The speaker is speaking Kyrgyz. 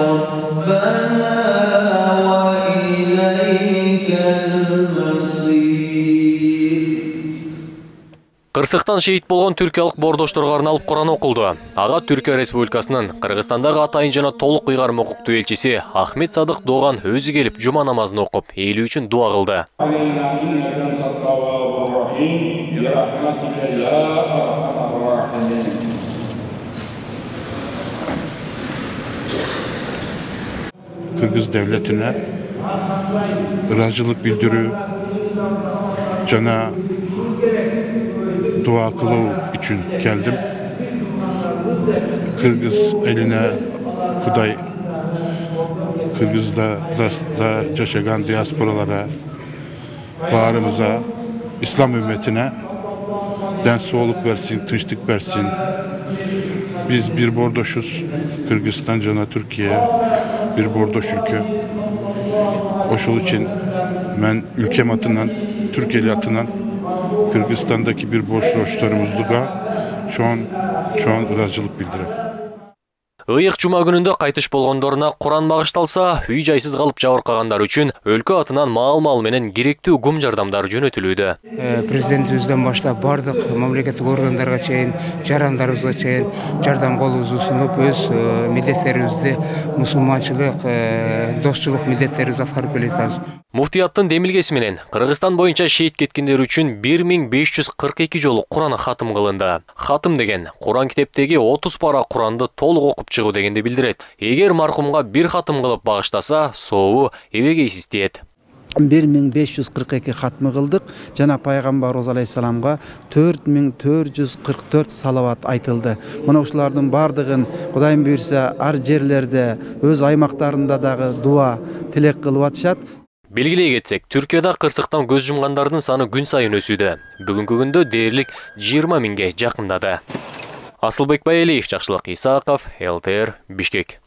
ربنا وإليك المصير. Кырсыктан шейит болгон түркиялык бордошторго арналып Куран окулду. Ага Түркия Республикасынын Кыргызстандагы атайын жана толук уйгарым укуктуу элчиси Ахмет Садык Doğan өзү келип жума намазын окуп, эли үчүн дуа кылды. Kırgız devletine razılık bildirүү jana dua kılуу için geldim. Kırgız eline Kuday Kırgız'da da yaşayan diasporalara, bağrımıza, İslam ümmetine densoğluk versin, tınçlık versin. Biz bir bordoşuz. Kırgızistan cana Türkiye bir bordoş ülke. Oşul için ben ülkem atından, Türkiye atından Kırgızistan'daki bir bordoşlarımızlığa çoğun razılık bildirim. Ыйык жума күнүндө кайтыш болгондоруна Куран багышталса, үй жайсыз калып жабыркагандар үчүн өлкө атынан маал менен керектүү гум жардамдар жөнөтүлүүдө. Президентибизден баштап бардык мамлекеттик органдарга чейин, жарандарыбызга чейин жардам колубузду сунуп, өз милдеттерибизди, мусулманчылык, достчулук милдеттерибизди аткарып келатабыз. Муфтияттын демилгеси менен Кыргызстан боюнча шейит кеткендер үчүн 1542 жолу Куран хатым кылынды. Хатым деген Куран китептеги 30 пара Куранды толук окуп чыгуу дегенди билдирет. Эгер маркумга бир хатым кылып багыштаса, сообу эбегейсиз тиет. 1542 хатмы кылдык. Жана пайгамбарыбыз алейхисаламга 4444 салават айтылды. Мына ушулардын бардыгын Кудайым буйрса ар жерлерде, өз аймактарында дагы дуа, тилек кылып атышат. Белгилей кетсек, Түркияда кырсыктан көз жумгандардын саны күн сайын өсүүдө. Бүгүнкү күндө дээрлик 20 000ге жакындады. Асылбек Байалиев, Жакшылык Исаков, ЛТР, Бишкек.